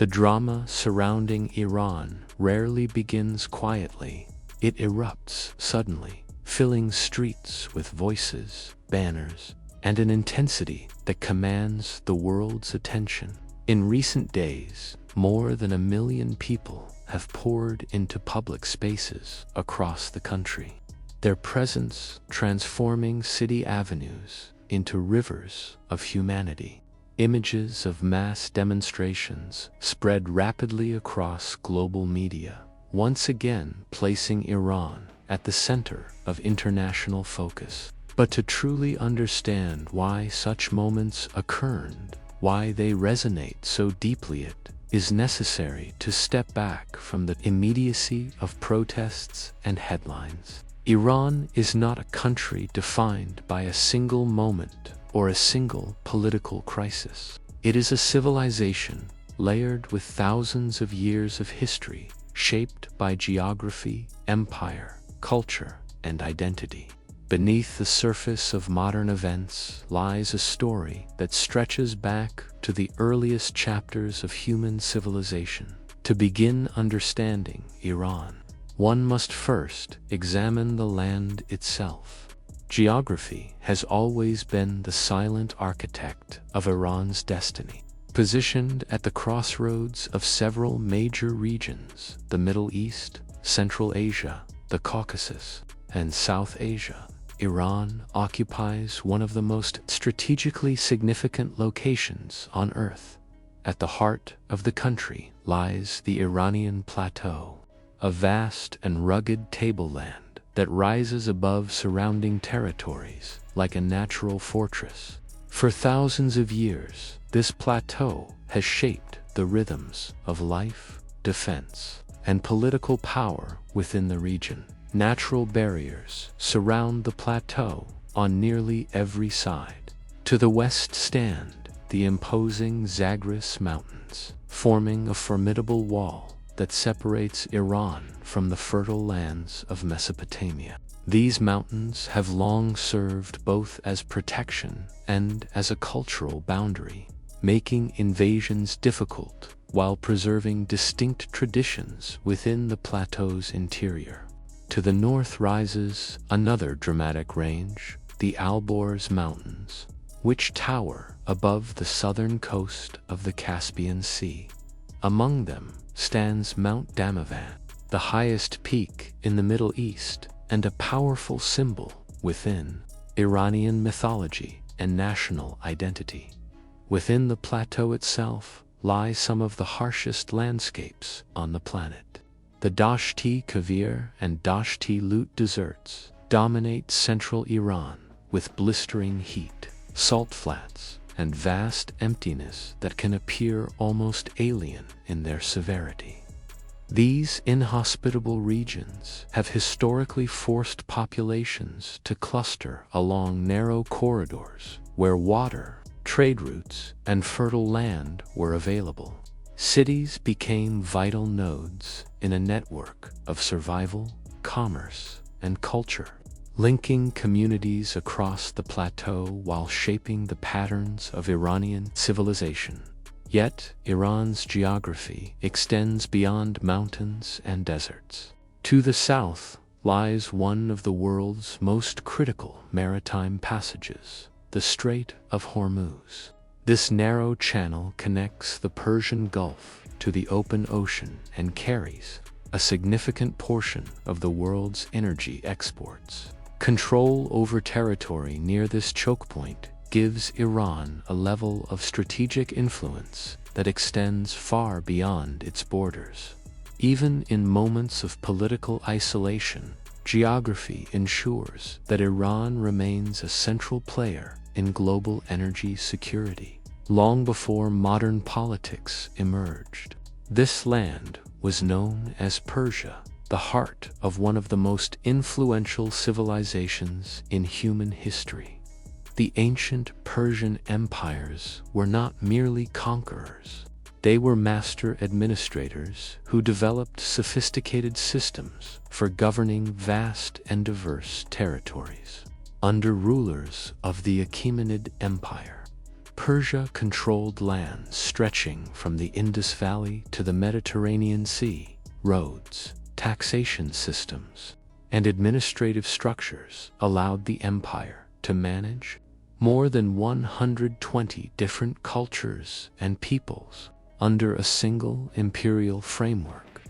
The drama surrounding Iran rarely begins quietly. It erupts suddenly, filling streets with voices, banners, and an intensity that commands the world's attention. In recent days, more than 1 million people have poured into public spaces across the country, their presence transforming city avenues into rivers of humanity. Images of mass demonstrations spread rapidly across global media, once again placing Iran at the center of international focus. But to truly understand why such moments occurred, why they resonate so deeply, it is necessary to step back from the immediacy of protests and headlines. Iran is not a country defined by a single moment or a single political crisis. It is a civilization layered with thousands of years of history, shaped by geography, empire, culture, and identity. Beneath the surface of modern events lies a story that stretches back to the earliest chapters of human civilization. To begin understanding Iran, one must first examine the land itself. Geography has always been the silent architect of Iran's destiny. Positioned at the crossroads of several major regions, the Middle East, Central Asia, the Caucasus, and South Asia, Iran occupies one of the most strategically significant locations on Earth. At the heart of the country lies the Iranian Plateau, a vast and rugged tableland that rises above surrounding territories like a natural fortress. For thousands of years, this plateau has shaped the rhythms of life, defense, and political power within the region. Natural barriers surround the plateau on nearly every side. To the west stand the imposing Zagros Mountains, forming a formidable wall that separates Iran from the fertile lands of Mesopotamia. These mountains have long served both as protection and as a cultural boundary, making invasions difficult while preserving distinct traditions within the plateau's interior. To the north rises another dramatic range, the Alborz Mountains, which tower above the southern coast of the Caspian Sea. Among them stands Mount Damavand, the highest peak in the Middle East and a powerful symbol within Iranian mythology and national identity. Within the plateau itself lie some of the harshest landscapes on the planet. The Dashti Kavir and Dashti Lut deserts dominate central Iran with blistering heat, salt flats, and vast emptiness that can appear almost alien in their severity. These inhospitable regions have historically forced populations to cluster along narrow corridors where water, trade routes, and fertile land were available. Cities became vital nodes in a network of survival, commerce, and culture, linking communities across the plateau while shaping the patterns of Iranian civilization. Yet, Iran's geography extends beyond mountains and deserts. To the south lies one of the world's most critical maritime passages, the Strait of Hormuz. This narrow channel connects the Persian Gulf to the open ocean and carries a significant portion of the world's energy exports. Control over territory near this choke point gives Iran a level of strategic influence that extends far beyond its borders. Even in moments of political isolation, geography ensures that Iran remains a central player in global energy security. Long before modern politics emerged, this land was known as Persia, the heart of one of the most influential civilizations in human history. The ancient Persian empires were not merely conquerors. They were master administrators who developed sophisticated systems for governing vast and diverse territories. Under rulers of the Achaemenid Empire, Persia controlled lands stretching from the Indus Valley to the Mediterranean Sea. Roads, taxation systems, and administrative structures allowed the empire to manage more than 120 different cultures and peoples under a single imperial framework.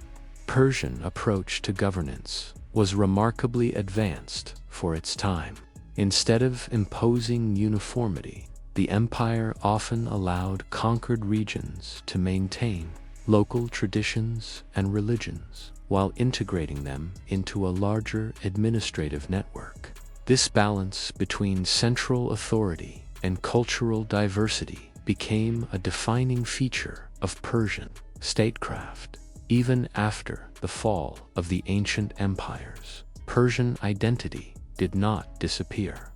Persian approach to governance was remarkably advanced for its time. Instead of imposing uniformity, the empire often allowed conquered regions to maintain local traditions and religions while integrating them into a larger administrative network. This balance between central authority and cultural diversity became a defining feature of Persian statecraft. Even after the fall of the ancient empires, Persian identity did not disappear.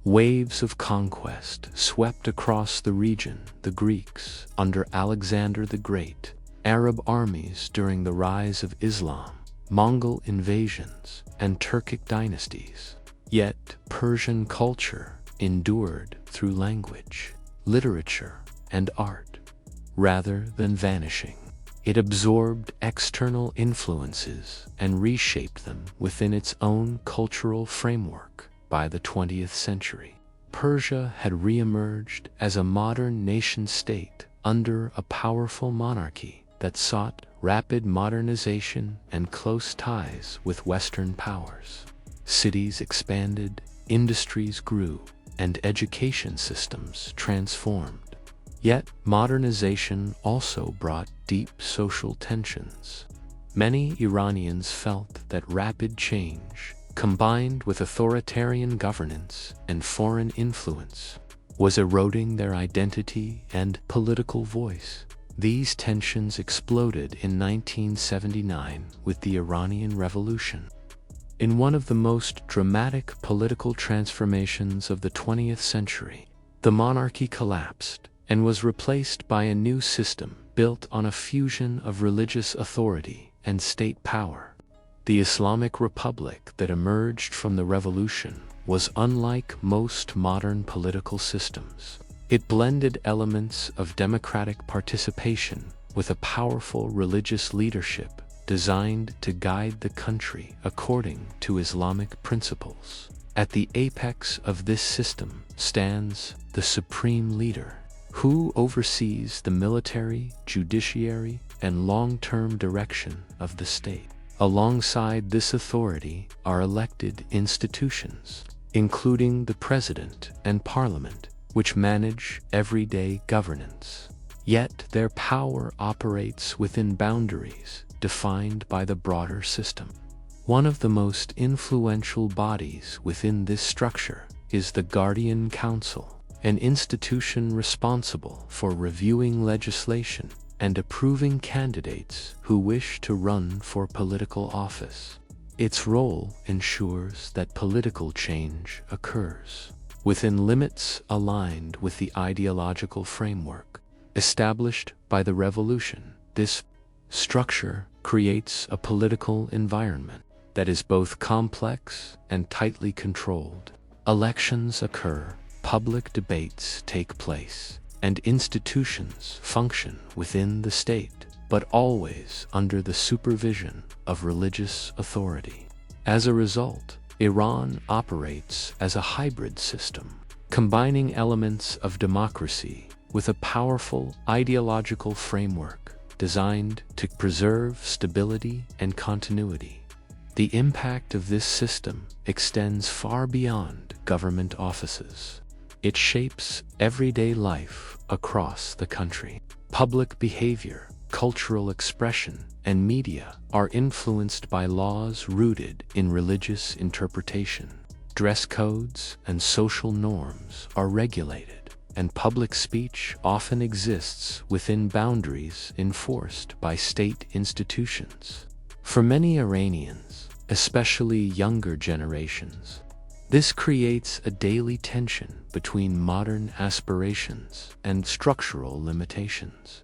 Waves of conquest swept across the region: the Greeks under Alexander the Great, Arab armies during the rise of Islam, Mongol invasions, and Turkic dynasties. Yet Persian culture endured through language, literature, and art. Rather than vanishing, it absorbed external influences and reshaped them within its own cultural framework. By the 20th century, Persia had re-emerged as a modern nation-state under a powerful monarchy that sought rapid modernization and close ties with Western powers. Cities expanded, industries grew, and education systems transformed. Yet modernization also brought deep social tensions. Many Iranians felt that rapid change, combined with authoritarian governance and foreign influence, was eroding their identity and political voice. These tensions exploded in 1979 with the Iranian Revolution. In one of the most dramatic political transformations of the 20th century, the monarchy collapsed and was replaced by a new system built on a fusion of religious authority and state power. The Islamic Republic that emerged from the revolution was unlike most modern political systems. It blended elements of democratic participation with a powerful religious leadership designed to guide the country according to Islamic principles. At the apex of this system stands the supreme leader, who oversees the military, judiciary, and long-term direction of the state. Alongside this authority are elected institutions, including the president and parliament, which manage everyday governance. Yet their power operates within boundaries defined by the broader system. One of the most influential bodies within this structure is the Guardian Council, an institution responsible for reviewing legislation and approving candidates who wish to run for political office. Its role ensures that political change occurs within limits aligned with the ideological framework established by the revolution. This structure creates a political environment that is both complex and tightly controlled. Elections occur, public debates take place, and institutions function within the state, but always under the supervision of religious authority. As a result, Iran operates as a hybrid system, combining elements of democracy with a powerful ideological framework designed to preserve stability and continuity. The impact of this system extends far beyond government offices. It shapes everyday life across the country. Public behavior, cultural expression, and media are influenced by laws rooted in religious interpretation. Dress codes and social norms are regulated, and public speech often exists within boundaries enforced by state institutions. For many Iranians, especially younger generations, this creates a daily tension between modern aspirations and structural limitations.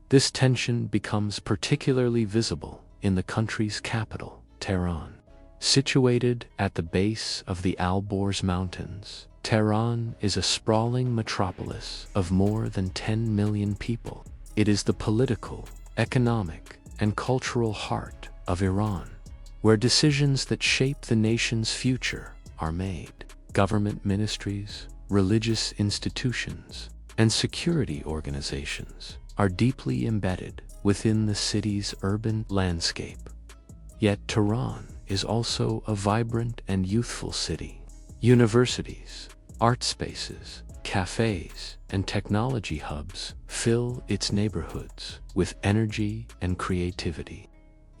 This tension becomes particularly visible in the country's capital, Tehran. Situated at the base of the Alborz Mountains, Tehran is a sprawling metropolis of more than 10 million people. It is the political, economic, and cultural heart of Iran, where decisions that shape the nation's future are made. Government ministries, religious institutions, and security organizations are deeply embedded within the city's urban landscape. Yet Tehran is also a vibrant and youthful city. Universities, art spaces, cafes, and technology hubs fill its neighborhoods with energy and creativity.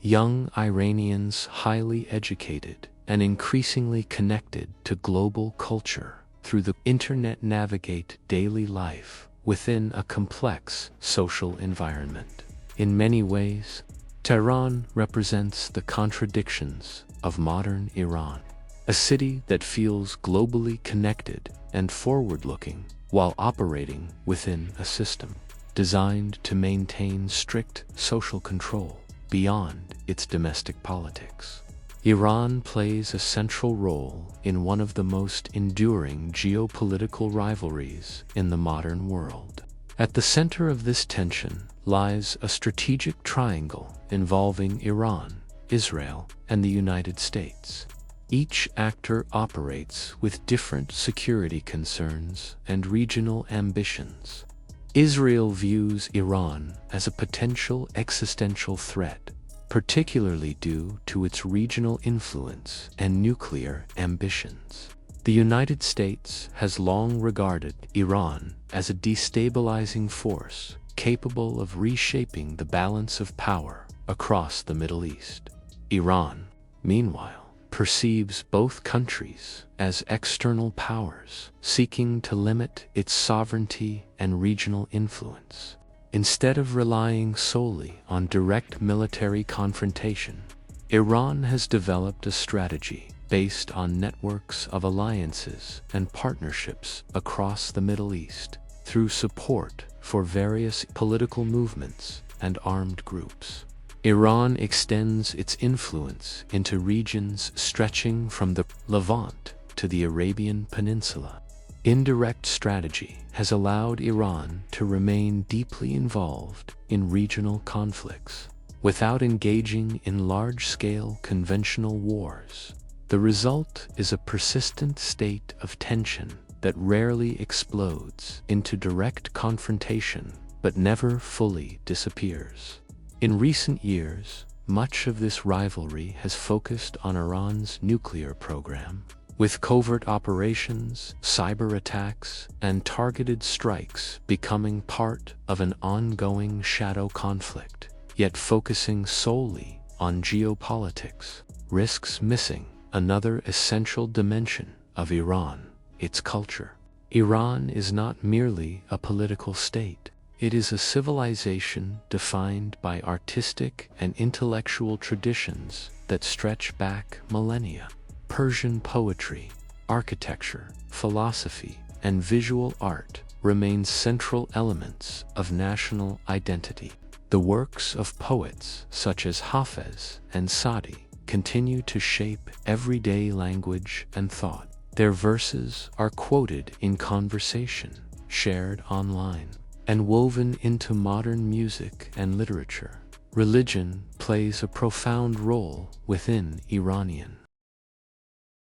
Young Iranians, highly educated and increasingly connected to global culture through the internet, navigate daily life within a complex social environment. In many ways, Tehran represents the contradictions of modern Iran, a city that feels globally connected and forward-looking while operating within a system designed to maintain strict social control beyond its domestic politics. Iran plays a central role in one of the most enduring geopolitical rivalries in the modern world. At the center of this tension lies a strategic triangle involving Iran, Israel, and the United States. Each actor operates with different security concerns and regional ambitions. Israel views Iran as a potential existential threat, particularly due to its regional influence and nuclear ambitions. The United States has long regarded Iran as a destabilizing force capable of reshaping the balance of power across the Middle East. Iran, meanwhile, perceives both countries as external powers seeking to limit its sovereignty and regional influence. Instead of relying solely on direct military confrontation, Iran has developed a strategy based on networks of alliances and partnerships across the Middle East through support for various political movements and armed groups. Iran extends its influence into regions stretching from the Levant to the Arabian Peninsula. Indirect strategy has allowed Iran to remain deeply involved in regional conflicts without engaging in large-scale conventional wars. The result is a persistent state of tension that rarely explodes into direct confrontation but never fully disappears. In recent years, much of this rivalry has focused on Iran's nuclear program, with covert operations, cyber attacks, and targeted strikes becoming part of an ongoing shadow conflict. Yet focusing solely on geopolitics risks missing another essential dimension of Iran, its culture. Iran is not merely a political state. It is a civilization defined by artistic and intellectual traditions that stretch back millennia. Persian poetry, architecture, philosophy, and visual art remain central elements of national identity. The works of poets such as Hafez and Sadi continue to shape everyday language and thought. Their verses are quoted in conversation, shared online, and woven into modern music and literature. Religion plays a profound role within Iranian